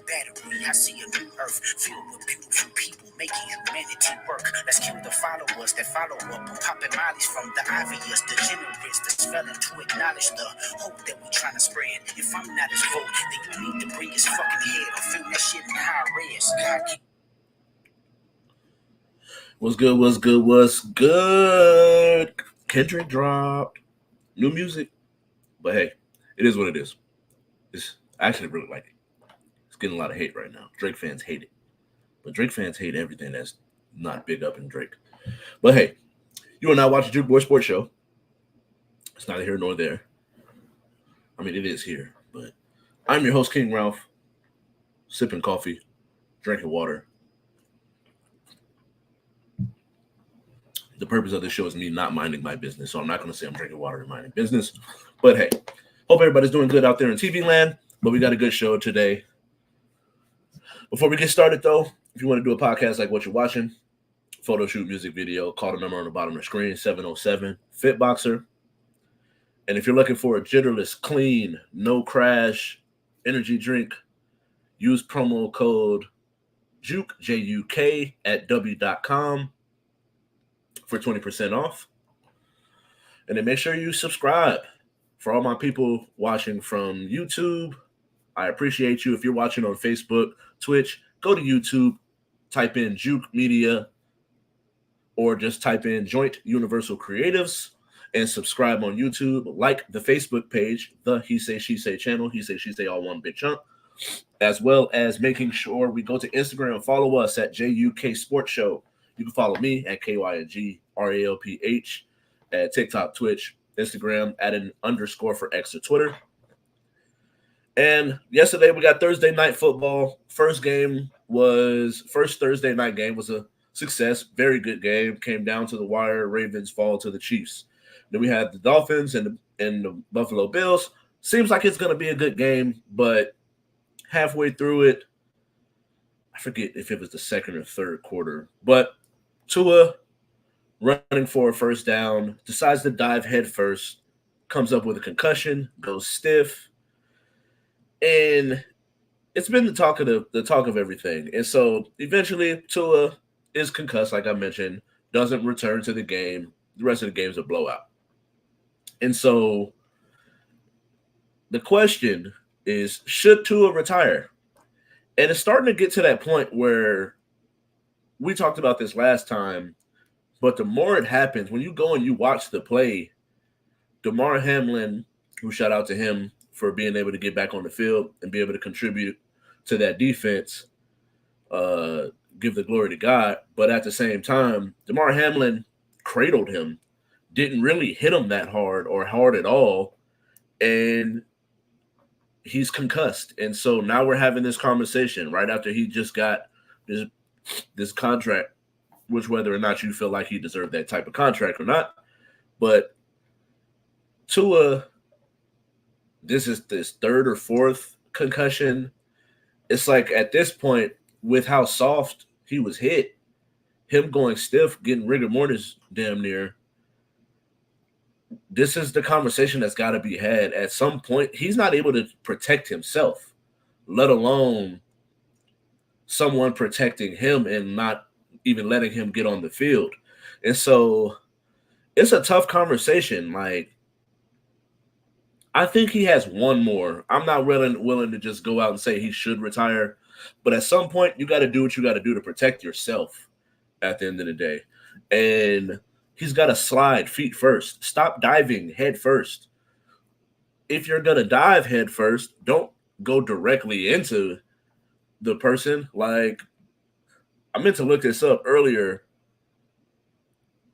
battery. I see a new earth filled with beautiful people making humanity work. Let's kill the followers that follow up on popping mollies from the obvious degenerates that's failing to acknowledge the hope that we trying to spread. If I'm not his vote, then you need to bring his fucking head or film that shit in high res. What's good? What's good? What's good? Kendrick dropped new music, but hey, it is what it is. I actually really like it. It's getting a lot of hate right now. Drake fans hate it, but Drake fans hate everything that's not big up in Drake. But hey, you are now watching Juke Boy Sports Show. It's neither here nor there. I mean, it is here, but I'm your host, Kyng Ralph, sipping coffee, drinking water. The purpose of this show is me not minding my business, so I'm not going to say I'm drinking water and minding business. But hey, hope everybody's doing good out there in TV land, but we got a good show today. Before we get started, though, if you want to do a podcast like what you're watching, photo shoot, music video, call the number on the bottom of the screen, 707-FIT-BOXER. And if you're looking for a jitterless, clean, no crash energy drink, use promo code JUKE, J-U-K, at w.com for 20% off. And then make sure you subscribe. For all my people watching from YouTube, I appreciate you. If you're watching on Facebook, Twitch, go to YouTube, type in Juke Media, or just type in Joint Universal Creatives and subscribe on YouTube. Like the Facebook page, the He Say, She Say channel, He Say, She Say, all one big chunk, as well as making sure we go to Instagram and follow us at JUK Sports Show. You can follow me at KYNGRALPH, at TikTok, Twitch, Instagram, at an _ for X or Twitter. And yesterday we got Thursday night football. First Thursday night game was a success. Very good game. Came down to the wire. Ravens fall to the Chiefs. Then we had the Dolphins and the Buffalo Bills. Seems like it's going to be a good game, but halfway through it, I forget if it was the second or third quarter, but Tua running for a first down, decides to dive head first, comes up with a concussion, goes stiff, and it's been the talk of everything. And so eventually Tua is concussed, like I mentioned, doesn't return to the game. The rest of the game is a blowout. And so the question is, should Tua retire? And it's starting to get to that point where we talked about this last time, but the more it happens, when you go and you watch the play, Damar Hamlin, who shout out to him for being able to get back on the field and be able to contribute to that defense, give the glory to God. But at the same time, Damar Hamlin cradled him, didn't really hit him that hard or hard at all, and he's concussed. And so now we're having this conversation right after he just got this contract, which whether or not you feel like he deserved that type of contract or not. But Tua, this is this third or fourth concussion. It's like at this point, with how soft he was hit, him going stiff, getting rigor mortis damn near, this is the conversation that's got to be had. At some point, he's not able to protect himself, let alone someone protecting him and not even letting him get on the field. And so it's a tough conversation. Like, I think he has one more. I'm not willing to just go out and say he should retire. But at some point, you got to do what you got to do to protect yourself at the end of the day. And he's got to slide feet first. Stop diving head first. If you're going to dive head first, don't go directly into the person. Like, I meant to look this up earlier,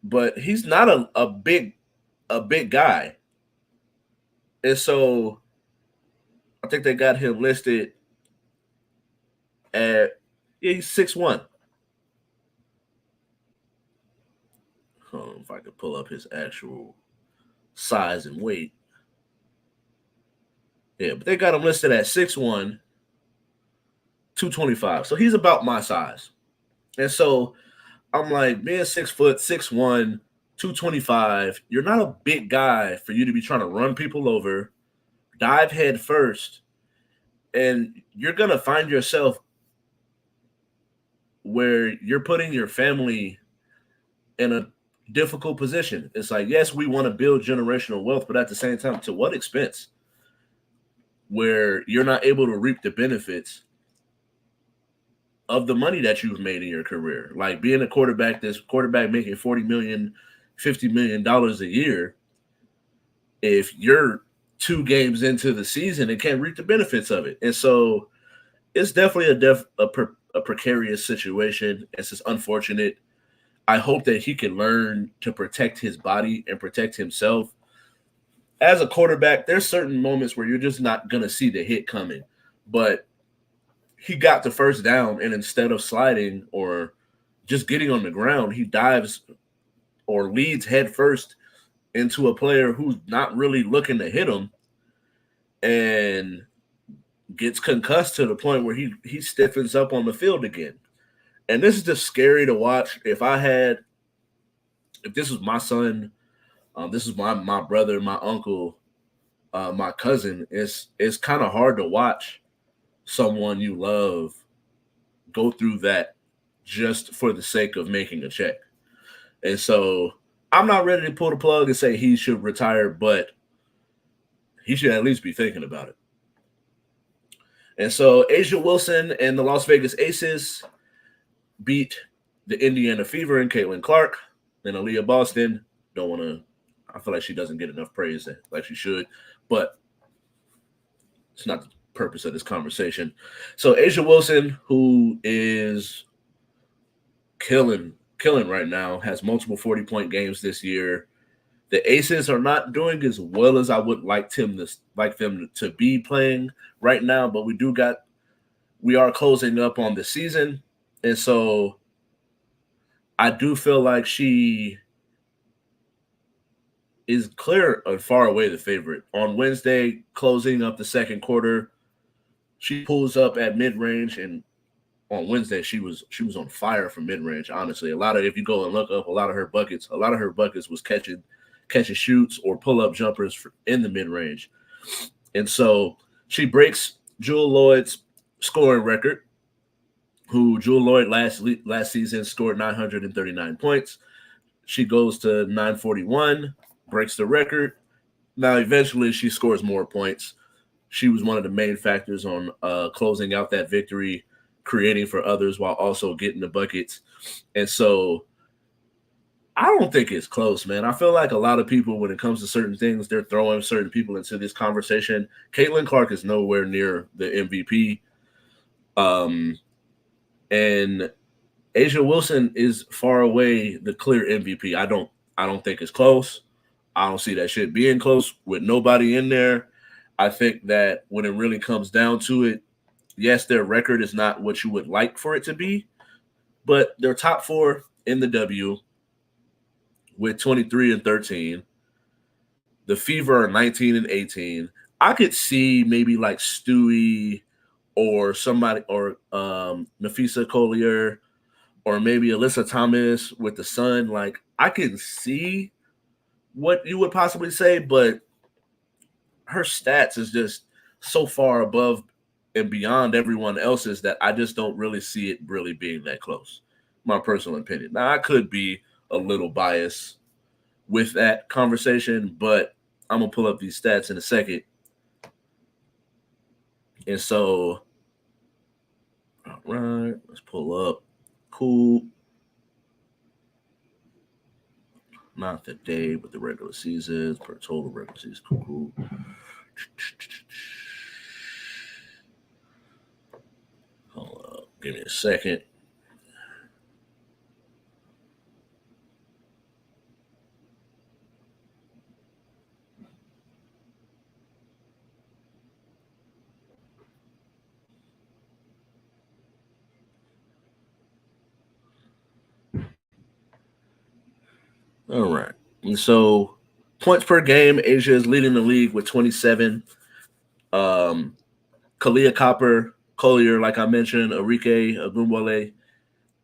but he's not a big guy. And so I think they got him listed at, he's 6'1". Hold on, if I could pull up his actual size and weight. Yeah, but they got him listed at 6'1", 225. So he's about my size. And so I'm like, being 6 foot, 6'1", 225, you're not a big guy for you to be trying to run people over, dive head first, And you're going to find yourself where you're putting your family in a difficult position. It's like, yes, we want to build generational wealth, but at the same time, to what expense? Where you're not able to reap the benefits of the money that you've made in your career. Like being a quarterback, this quarterback making 40 million, $50 million a year, if you're 2 games into the season and can't reap the benefits of it. And so it's definitely a precarious situation. It's just unfortunate. I hope that he can learn to protect his body and protect himself. As a quarterback, there's certain moments where you're just not going to see the hit coming. But he got the first down, and instead of sliding or just getting on the ground, he dives or leads head first into a player who's not really looking to hit him and gets concussed to the point where he stiffens up on the field again. And this is just scary to watch. If this was my son, this is my brother, my uncle, my cousin, it's kind of hard to watch someone you love go through that just for the sake of making a check. And so I'm not ready to pull the plug and say he should retire, but he should at least be thinking about it. And so Asia Wilson and the Las Vegas Aces beat the Indiana Fever and Caitlin Clark. And Aaliyah Boston, don't want to, I feel like she doesn't get enough praise like she should, but it's not the purpose of this conversation. So Asia Wilson, who is killing right now, has multiple 40-point games this year. The Aces are not doing as well as I would like them to be playing right now, but we are closing up on the season. And so I do feel like she is clear and far away the favorite. On Wednesday, closing up the second quarter, she pulls up at mid-range, and on Wednesday she was on fire from mid-range, honestly. If you go and look up a lot of her buckets was catching shoots or pull-up jumpers in the mid-range. And so she breaks Jewel Lloyd's scoring record, who Jewel Lloyd last season scored 939 points. She goes to 941, breaks the record. Now, eventually, she scores more points. She was one of the main factors on closing out that victory, creating for others while also getting the buckets. And so I don't think it's close, man. I feel like a lot of people, when it comes to certain things, they're throwing certain people into this conversation. Caitlin Clark is nowhere near the MVP. And Asia Wilson is far away the clear MVP. I don't think it's close. I don't see that shit being close with nobody in there. I think that when it really comes down to it, yes, their record is not what you would like for it to be, but they're top 4 in the W with 23-13. The Fever are 19-18. I could see maybe like Stewie or somebody or Nafisa Collier or maybe Alyssa Thomas with the Sun. Like, I can see what you would possibly say, but her stats is just so far above and beyond everyone else's that I just don't really see it really being that close. My personal opinion. Now, I could be a little biased with that conversation, but I'm going to pull up these stats in a second. And so, all right, let's pull up. Cool. Not the day, but the regular seasons per total regular season. Cool. Hold up. Give me a second. All right. And so points per game, Asia is leading the league with 27. Kalia Copper, Collier, like I mentioned, Enrique Agumbole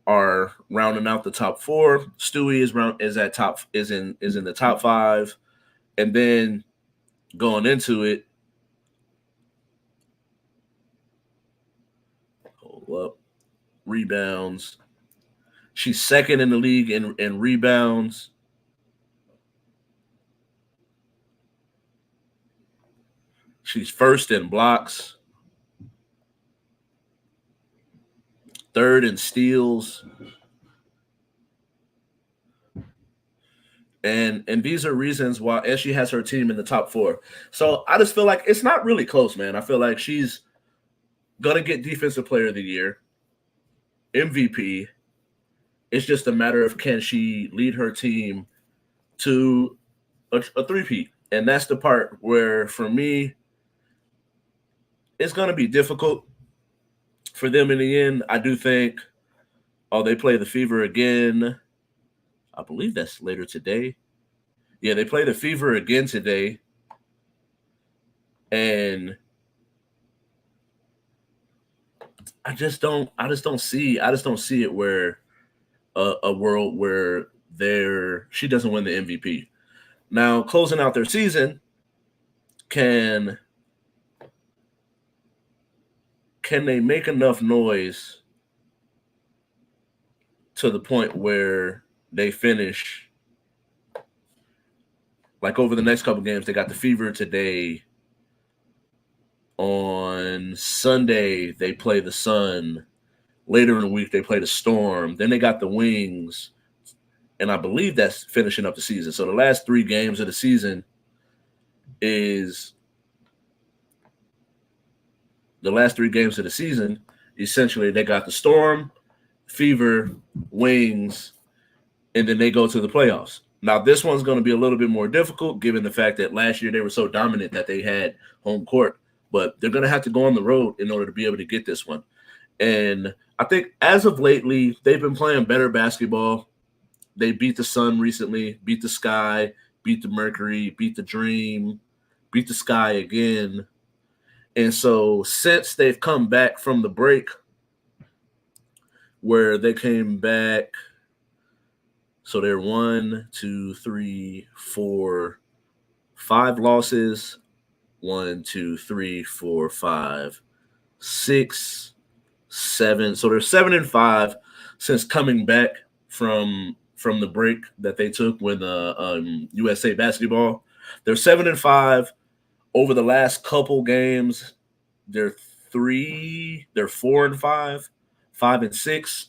are rounding out the top 4. Stewie is in the top 5. And then going into it, Hold up. Rebounds. She's second in the league in rebounds. She's first in blocks, third in steals. And these are reasons why, and she has her team in the top four. So I just feel like it's not really close, man. I feel like she's gonna get Defensive Player of the Year, MVP. It's just a matter of can she lead her team to a three-peat. And that's the part where, for me, it's gonna be difficult for them in the end. I do think, oh, they play the Fever again. I believe that's later today. Yeah, they play the Fever again today. And I just don't see it where a world where she doesn't win the MVP. Now, closing out their season, can they make enough noise to the point where they finish, like, over the next couple games? They got the Fever today. On Sunday, they play the Sun. Later in the week, they play the Storm. Then they got the Wings. And I believe that's finishing up the season. So the last 3 games of the season is essentially they got the Storm, Fever, Wings, and then they go to the playoffs. Now, this one's going to be a little bit more difficult given the fact that last year they were so dominant that they had home court. But they're going to have to go on the road in order to be able to get this one. And I think as of lately, they've been playing better basketball. They beat the Sun recently, beat the Sky, beat the Mercury, beat the Dream, beat the Sky again. And so since they've come back from the break, where they came back, so they're 1, 2, 3, 4, 5 losses. 1, 2, 3, 4, 5, 6, 7. So they're 7-5 since coming back from the break that they took with USA Basketball. They're 7-5 over the last couple games. They're 4-5, 5-6.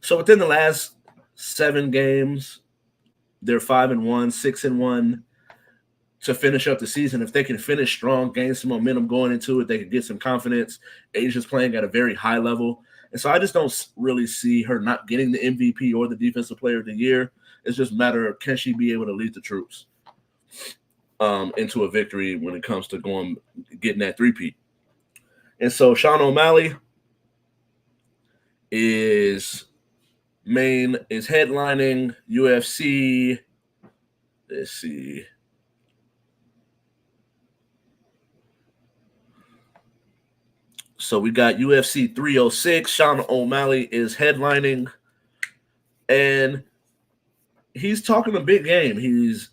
So within the last 7 games, they're 5-1, 6-1. To finish up the season, if they can finish strong, gain some momentum going into it, they can get some confidence. Asia's playing at a very high level. And so I just don't really see her not getting the MVP or the Defensive Player of the Year. It's just a matter of, can she be able to lead the troops into a victory when it comes to getting that three-peat. And so Sean O'Malley is headlining UFC. Let's see. So we got UFC 306. Sean O'Malley is headlining, and he's talking a big game. He's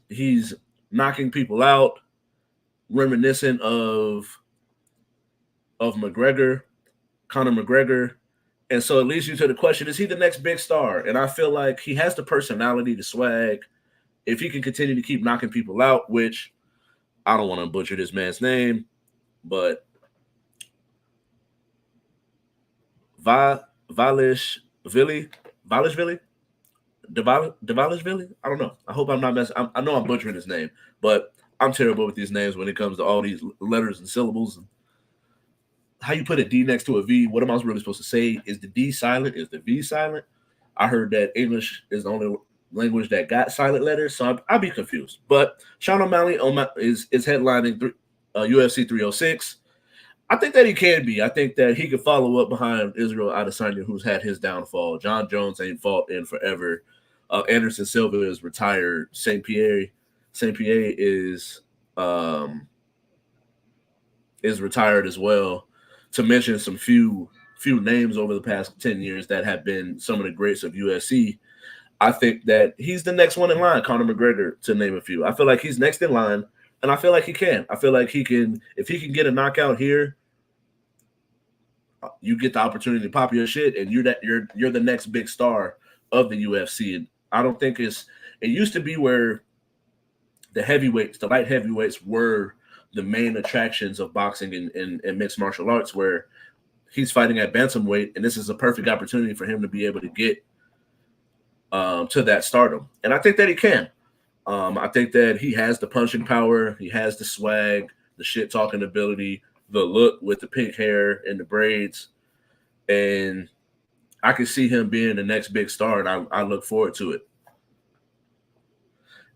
knocking people out, reminiscent of McGregor, Conor McGregor. And so it leads you to the question, is he the next big star? And I feel like he has the personality, the swag. If he can continue to keep knocking people out, which I don't want to butcher this man's name, but Dvalishvili? I don't know. I hope I'm not messing. I know I'm butchering his name, but I'm terrible with these names when it comes to all these letters and syllables. And how you put a D next to a V? What am I really supposed to say? Is the D silent? Is the V silent? I heard that English is the only language that got silent letters, so I'll be confused. But Sean O'Malley is headlining UFC 306. I think that he can be. I think that he could follow up behind Israel Adesanya, who's had his downfall. John Jones ain't fought in forever. Anderson Silva is retired. St. Pierre is retired as well. To mention some few names over the past 10 years that have been some of the greats of UFC, I think that he's the next one in line, Conor McGregor, to name a few. I feel like he's next in line, and I feel like he can. I feel like he can, if he can get a knockout here, you get the opportunity to pop your shit, and you're the next big star of the UFC. And I don't think it used to be where the light heavyweights were the main attractions of boxing and mixed martial arts, where he's fighting at bantamweight, and this is a perfect opportunity for him to be able to get to that stardom. And I think that he can. I think that he has the punching power, he has the swag, the shit talking ability, the look with the pink hair and the braids, and I can see him being the next big star, and I look forward to it.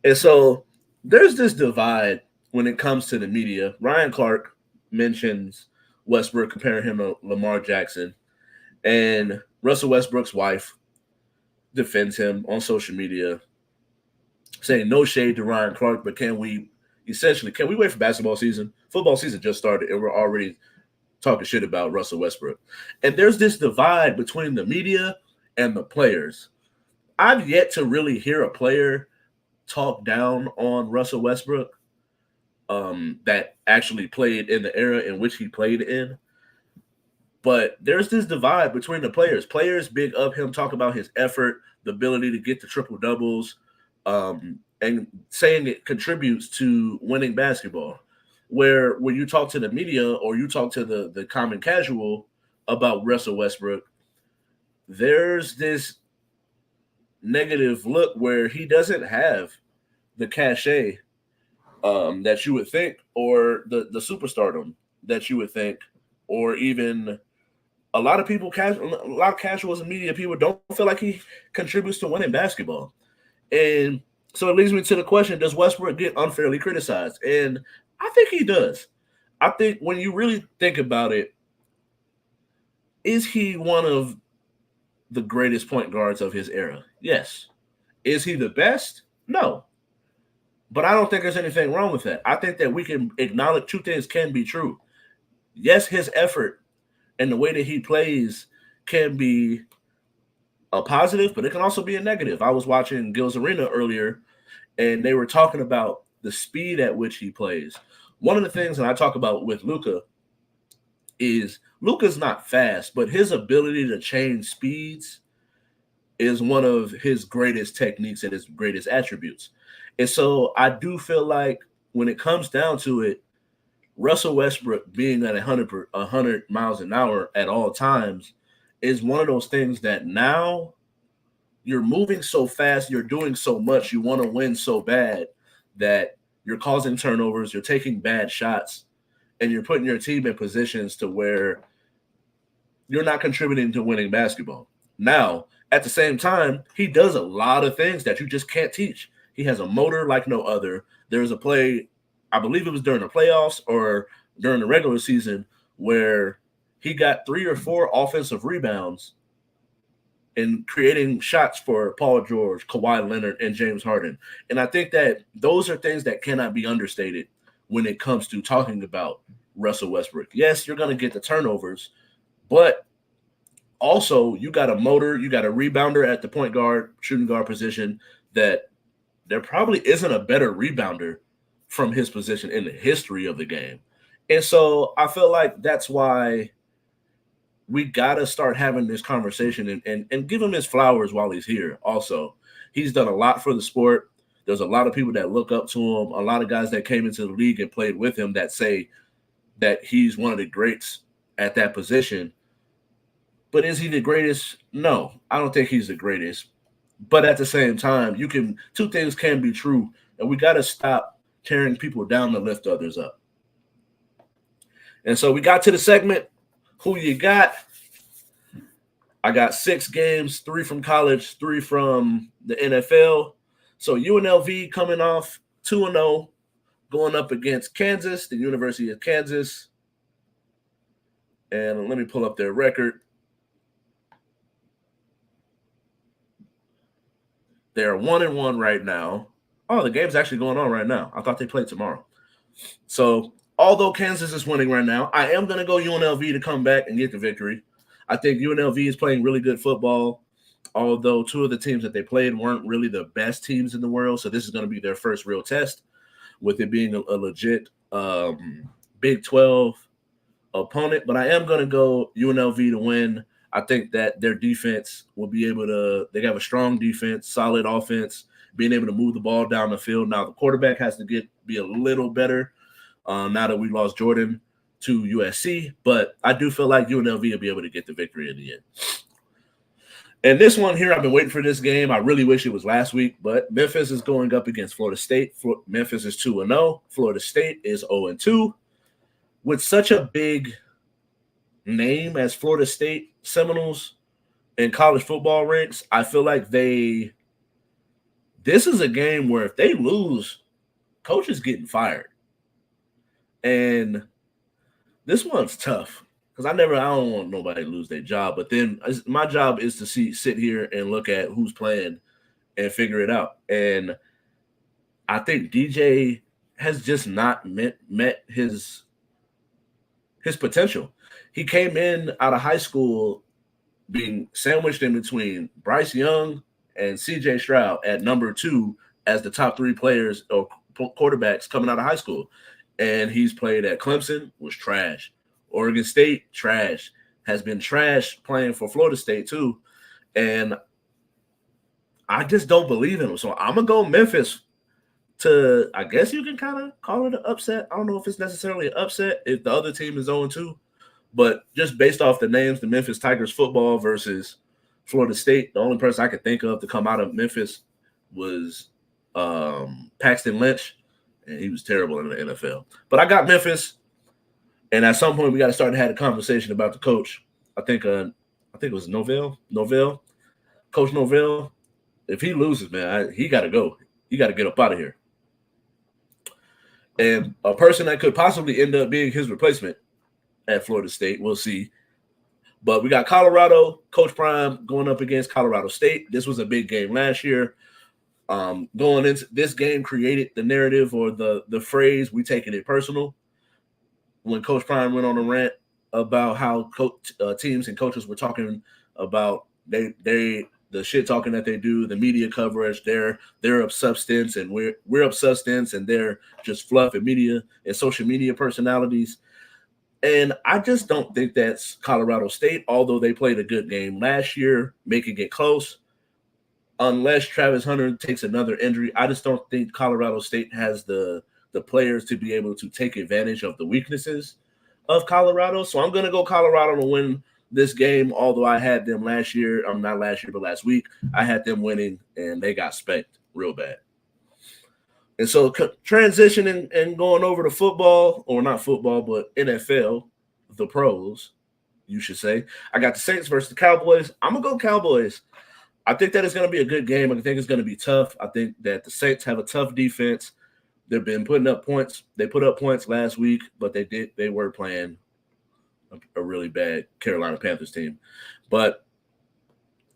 And so there's this divide when it comes to the media. Ryan Clark mentions Westbrook, comparing him to Lamar Jackson, and Russell Westbrook's wife defends him on social media, saying no shade to Ryan Clark, but can we wait for basketball season? Football season just started, and we're already talking shit about Russell Westbrook. And there's this divide between the media and the players. I've yet to really hear a player talk down on Russell Westbrook that actually played in the era in which he played in. But there's this divide between the players. Players big up him, talk about his effort, the ability to get the triple doubles, and saying it contributes to winning basketball. Where when you talk to the media or you talk to the common casual about Russell Westbrook, there's this negative look where he doesn't have the cachet that you would think, or the superstardom that you would think, or even a lot of people, a lot of casuals and media people don't feel like he contributes to winning basketball. And so it leads me to the question: does Westbrook get unfairly criticized? And I think he does. I think when you really think about it, is he one of the greatest point guards of his era? Yes. Is he the best? No. But I don't think there's anything wrong with that. I think that we can acknowledge two things can be true. Yes, his effort and the way that he plays can be a positive, but it can also be a negative. I was watching Gil's Arena earlier, and they were talking about the speed at which he plays. One of the things that I talk about with Luka is Luka's not fast, but his ability to change speeds is one of his greatest techniques and his greatest attributes. And so I do feel like when it comes down to it, Russell Westbrook being at 100 miles an hour at all times is one of those things that now you're moving so fast, you're doing so much, you want to win so bad that you're causing turnovers, you're taking bad shots, and you're putting your team in positions to where you're not contributing to winning basketball. Now, at the same time, he does a lot of things that you just can't teach. He has a motor like no other. There's a play, I believe it was during the playoffs or during the regular season, where he got 3 or 4 offensive rebounds and creating shots for Paul George, Kawhi Leonard, and James Harden. And I think that those are things that cannot be understated when it comes to talking about Russell Westbrook. Yes, you're going to get the turnovers, but also you got a motor, you got a rebounder at the point guard, shooting guard position that there probably isn't a better rebounder from his position in the history of the game. And so I feel like that's why we got to start having this conversation and give him his flowers while he's here. Also, he's done a lot for the sport. There's a lot of people that look up to him, a lot of guys that came into the league and played with him that say that he's one of the greats at that position. But is he the greatest? No, I don't think he's the greatest. But at the same time, two things can be true, and we got to stop tearing people down to lift others up. And so we got to the segment, who you got? I got 6 games, 3 from college, 3 from the NFL. So UNLV coming off 2-0, going up against Kansas, the University of Kansas. And let me pull up their record. They're 1-1 right now. Oh, the game's actually going on right now. I thought they played tomorrow. So although Kansas is winning right now, I am going to go UNLV to come back and get the victory. I think UNLV is playing really good football, although 2 of the teams that they played weren't really the best teams in the world. So this is going to be their first real test, with it being a legit Big 12 opponent, but I am going to go UNLV to win. I think that their defense will be able to, they have a strong defense, solid offense, being able to move the ball down the field. Now, the quarterback has to be a little better now that we lost Jordan to USC, but I do feel like UNLV will be able to get the victory in the end. And this one here, I've been waiting for this game. I really wish it was last week, but Memphis is going up against Florida State. Memphis is 2-0. Florida State is 0-2. With such a big name as Florida State Seminoles in college football ranks, I feel like this is a game where if they lose, coach is getting fired. And this one's tough because I don't want nobody to lose their job. But then my job is to sit here and look at who's playing and figure it out. And I think DJ has just not met his potential. He came in out of high school being sandwiched in between Bryce Young and CJ Stroud at number 2 as the top 3 players or quarterbacks coming out of high school. And he's played at Clemson, was trash. Oregon State, trash. Has been trash playing for Florida State too. And I just don't believe in him. So I'm going to go Memphis to, I guess you can kind of call it an upset. I don't know if it's necessarily an upset if the other team is 0-2. But just based off the names, the Memphis Tigers football versus Florida State, the only person I could think of to come out of Memphis was Paxton Lynch, and he was terrible in the NFL. But I got Memphis, and at some point we got to start to have a conversation about the coach. I think it was Novell, Coach Novell. If he loses, man, he got to go. He got to get up out of here. And a person that could possibly end up being his replacement at Florida State, we'll see. But we got Colorado, Coach Prime going up against Colorado State. This was a big game last year. Going into this game created the narrative or the phrase "we taking it personal." When Coach Prime went on a rant about how teams and coaches were talking about the shit talking that they do, the media coverage, they're of substance and we're of substance, and they're just fluff and media and social media personalities. And I just don't think that's Colorado State, although they played a good game last year, making it close. Unless Travis Hunter takes another injury, I just don't think Colorado State has the players to be able to take advantage of the weaknesses of Colorado. So I'm going to go Colorado to win this game, although I had them last year. Not last year, but last week. I had them winning, and they got spanked real bad. And so transitioning and going over to football, or not football, but NFL, the pros, you should say. I got the Saints versus the Cowboys. I'm going to go Cowboys. I think that it's going to be a good game. I think it's going to be tough. I think that the Saints have a tough defense. They've been putting up points. They put up points last week, but they were playing a really bad Carolina Panthers team. But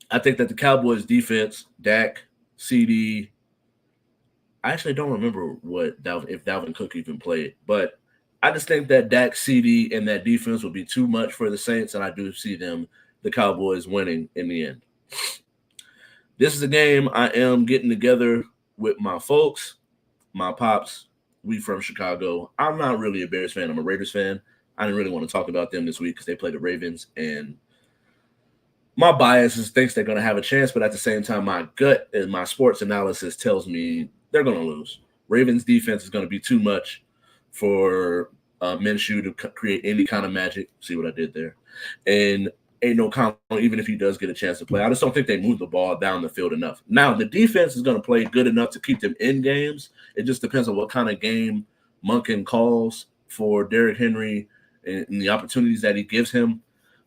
I think that the Cowboys defense, Dak, CD, I actually don't remember if Dalvin Cook even played, but I just think that Dak, CD, and that defense will be too much for the Saints, and I do see the Cowboys, winning in the end. This is a game I am getting together with my folks, my pops. We from Chicago. I'm not really a Bears fan. I'm a Raiders fan. I didn't really want to talk about them this week because they play the Ravens, and my bias thinks they're going to have a chance, but at the same time, my gut and my sports analysis tells me they're going to lose. Ravens defense is going to be too much for Minshew to create any kind of magic. See what I did there? And ain't no count, even if he does get a chance to play. I just don't think they move the ball down the field enough. Now, the defense is going to play good enough to keep them in games. It just depends on what kind of game Monken calls for Derrick Henry and the opportunities that he gives him.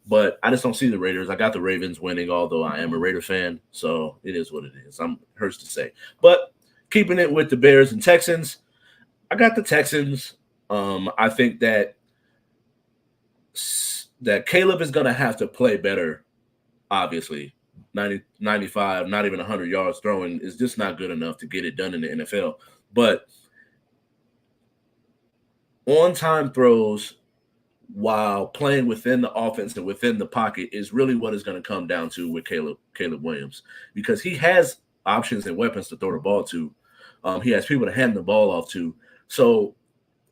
But I just don't see the Raiders. I got the Ravens winning, although I am a Raider fan, so it is what it is. I'm hurts to say. But keeping it with the Bears and Texans, I got the Texans. I think that Caleb is going to have to play better, obviously. 90, 95, not even 100 yards throwing is just not good enough to get it done in the NFL. But on-time throws while playing within the offense and within the pocket is really what is going to come down to with Caleb Williams, because he has options and weapons to throw the ball to. He has people to hand the ball off to. So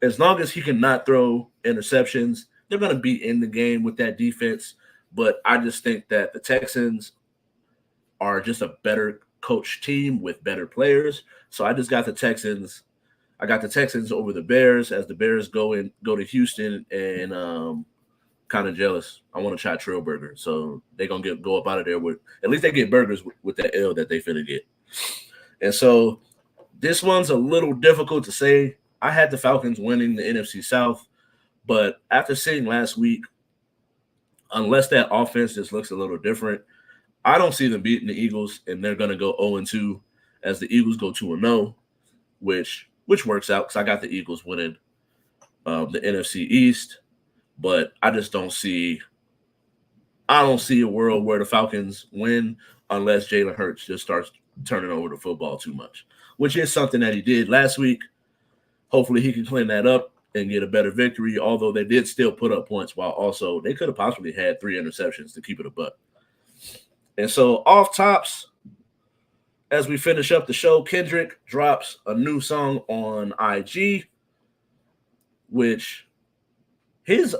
as long as he can not throw interceptions, they're gonna be in the game with that defense. But I just think that the Texans are just a better coach team with better players. So I just got the Texans. I got the Texans over the Bears as the Bears go to Houston and kind of jealous. I want to try Trail Burger, so they gonna go up out of there with at least they get burgers with that L that they finna get. And so this one's a little difficult to say. I had the Falcons winning the NFC South, but after seeing last week, unless that offense just looks a little different, I don't see them beating the Eagles, and they're gonna go 0-2 as the Eagles go 2-0, which works out because I got the Eagles winning the NFC East, but I just don't see. I don't see a world where the Falcons win unless Jalen Hurts just starts turning over the football too much, which is something that he did last week. Hopefully, he can clean that up and get a better victory. Although they did still put up points, while also they could have possibly had 3 interceptions to keep it a buck. And so, off tops, as we finish up the show, Kendrick drops a new song on IG, which his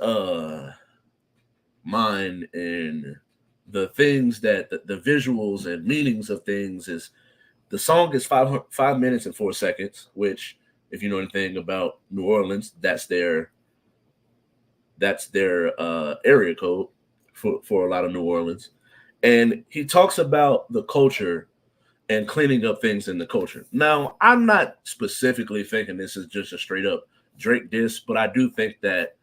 mind and the things that the visuals and meanings of things is the song is 5 minutes and 4 seconds, which if you know anything about New Orleans, that's their area code for a lot of New Orleans. And he talks about the culture and cleaning up things in the culture. Now, I'm not specifically thinking this is just a straight up Drake diss, but I do think that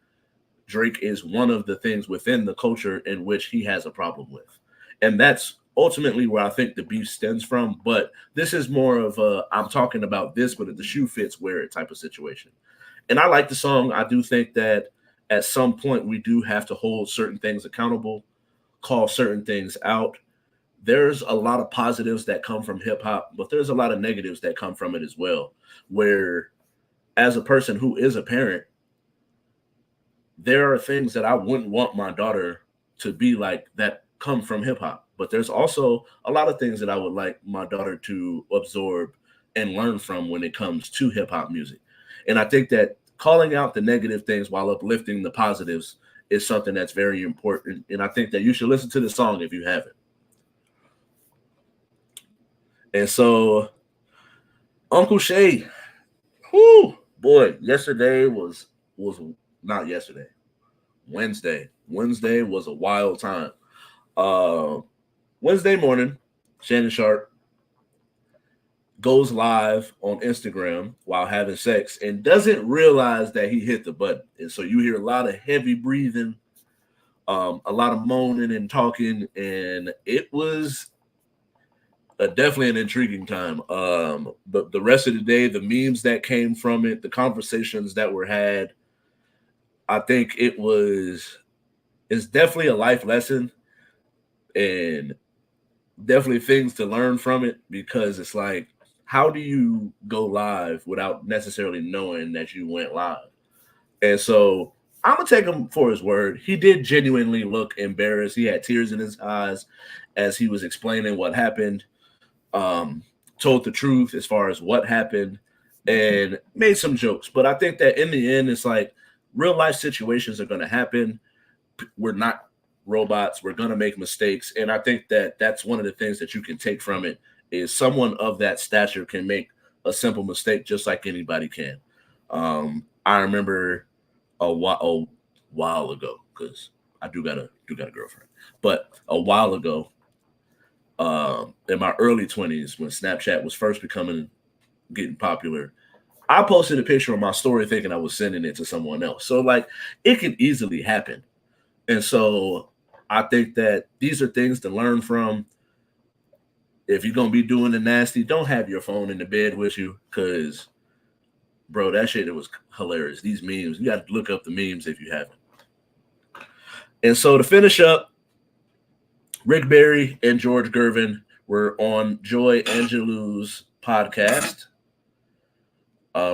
Drake is one of the things within the culture in which he has a problem with. And that's ultimately where I think the beef stems from. But this is more of a, I'm talking about this, but if the shoe fits, wear it type of situation. And I like the song. I do think that at some point we do have to hold certain things accountable, call certain things out. There's a lot of positives that come from hip hop, but there's a lot of negatives that come from it as well. Where, as a person who is a parent, there are things that I wouldn't want my daughter to be like that come from hip hop. But there's also a lot of things that I would like my daughter to absorb and learn from when it comes to hip hop music. And I think that calling out the negative things while uplifting the positives is something that's very important. And I think that you should listen to the song if you haven't. And so, Uncle Shay, whoo, boy, yesterday was not yesterday. Wednesday. Wednesday was a wild time. Wednesday morning, Shannon Sharp goes live on Instagram while having sex and doesn't realize that he hit the button. And so you hear a lot of heavy breathing, a lot of moaning and talking, and it was definitely an intriguing time. The rest of the day, the memes that came from it, the conversations that were had, I think it's definitely a life lesson and definitely things to learn from it, because it's like, how do you go live without necessarily knowing that you went live? And so I'm gonna take him for his word. He did genuinely look embarrassed. He had tears in his eyes as he was explaining what happened. Told the truth as far as what happened and made some jokes. But I think that in the end, it's like real life situations are going to happen. We're not robots. We're going to make mistakes. And I think that that's one of the things that you can take from it is someone of that stature can make a simple mistake just like anybody can. I remember a while ago, because I do got a girlfriend, but a while ago, in my early 20s when Snapchat was first getting popular, I posted a picture on my story thinking I was sending it to someone else. So like it could easily happen. And so I think that these are things to learn from. If you're gonna be doing the nasty, don't have your phone in the bed with you, because bro, that shit, it was hilarious. These memes, you got to look up the memes if you haven't. And so to finish up, Rick Barry and George Gervin were on Joy Angelou's podcast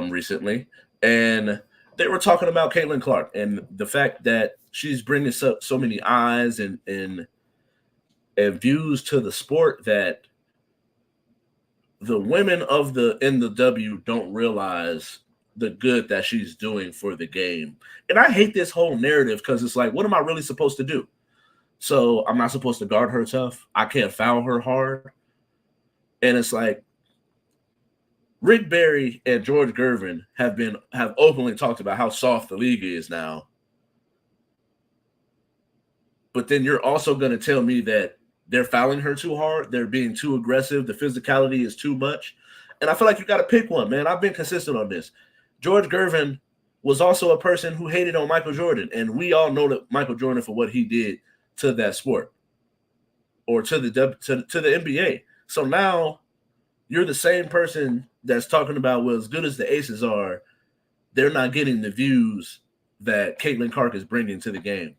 recently, and they were talking about Caitlin Clark and the fact that she's bringing so many eyes and views to the sport that the women of the NW don't realize the good that she's doing for the game. And I hate this whole narrative because it's like, what am I really supposed to do? So I'm not supposed to guard her tough. I can't foul her hard. And it's like Rick Barry and George Gervin have openly talked about how soft the league is now. But then you're also going to tell me that they're fouling her too hard, they're being too aggressive, the physicality is too much. And I feel like you got to pick one, man. I've been consistent on this. George Gervin was also a person who hated on Michael Jordan, and we all know that Michael Jordan for what he did to that sport or to the NBA. So now you're the same person that's talking about, well, as good as the Aces are, they're not getting the views that Caitlin Clark is bringing to the game.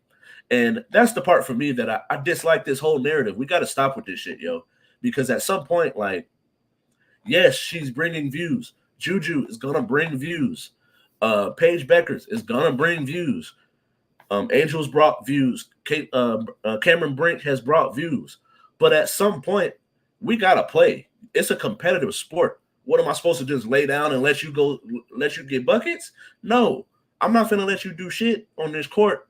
And that's the part for me that I dislike this whole narrative. We got to stop with this shit, yo. Because at some point, like, yes, she's bringing views. Juju is going to bring views. Paige Beckers is going to bring views. Angels brought views. Cameron Brink has brought views. But at some point, we got to play. It's a competitive sport. What am I supposed to just lay down and let you get buckets? No, I'm not finna let you do shit on this court.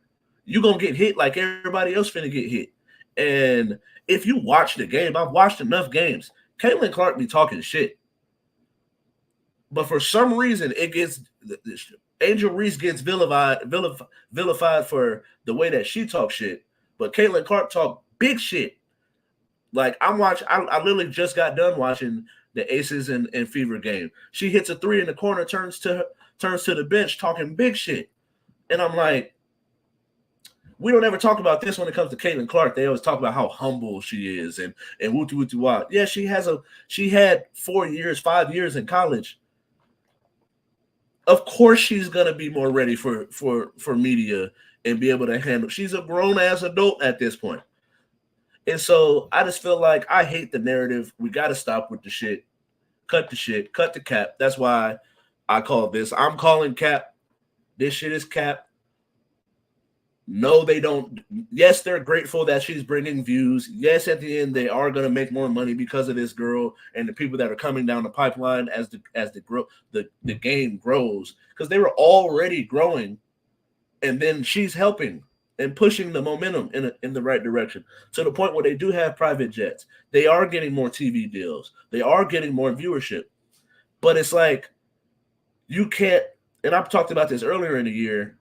You're going to get hit like everybody else finna get hit. And if you watch the game, I've watched enough games, Caitlin Clark be talking shit. But for some reason, it gets Angel Reese gets vilified for the way that she talks shit. But Caitlin Clark talk big shit. Like I literally just got done watching the Aces and Fever game. She hits a three in the corner, turns to the bench talking big shit. And I'm like, we don't ever talk about this when it comes to Caitlin Clark. They always talk about how humble she is and woo wah. Yeah, she had 5 years in college. Of course she's gonna be more ready for media and be able to handle. She's a grown ass adult at this point. And so I just feel like I hate the narrative. We got to stop with the shit. Cut the shit. Cut the cap. That's why I call this. I'm calling cap. This shit is cap. No, they don't. Yes, they're grateful that she's bringing views. Yes, at the end, they are going to make more money because of this girl and the people that are coming down the pipeline as the game grows. Because they were already growing, and then she's helping and pushing the momentum in the right direction to the point where they do have private jets. They are getting more TV deals. They are getting more viewership. But it's like you can't, and I've talked about this earlier in the year,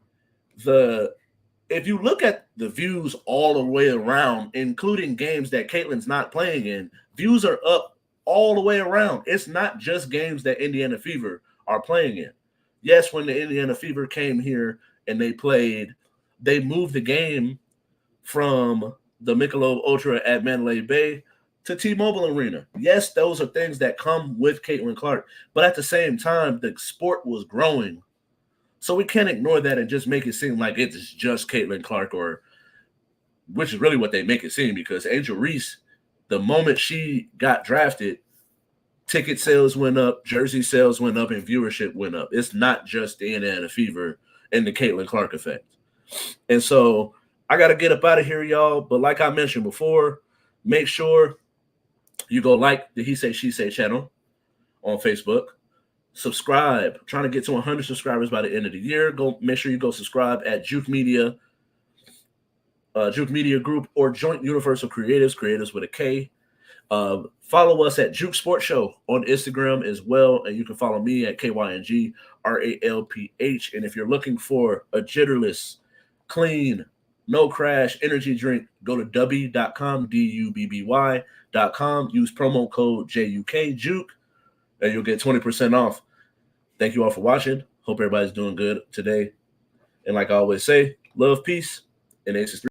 if you look at the views all the way around, including games that Caitlin's not playing in, views are up all the way around. It's not just games that Indiana Fever are playing in. Yes, when the Indiana Fever came here and they moved the game from the Michelob Ultra at Mandalay Bay to T-Mobile Arena. Yes, those are things that come with Caitlin Clark. But at the same time, the sport was growing. So we can't ignore that and just make it seem like it's just Caitlin Clark, which is really what they make it seem, because Angel Reese, the moment she got drafted, ticket sales went up, jersey sales went up, and viewership went up. It's not just the Indiana Fever and the Caitlin Clark effect. And so I got to get up out of here, y'all. But like I mentioned before, make sure you go like the He Say, She Say channel on Facebook. Subscribe. I'm trying to get to 100 subscribers by the end of the year. Go make sure you go subscribe at Juke Media Group, or Joint Universal Creatives with a K. Follow us at Juke Sports Show on Instagram as well, and you can follow me at KYNG RALPH. And if you're looking for a jitterless, clean, no crash energy drink, go to dubby.com, DUBBY.com. Use promo code JUK Juke, and you'll get 20% off. Thank you all for watching. Hope everybody's doing good today. And like I always say, love, peace, and Aces 3.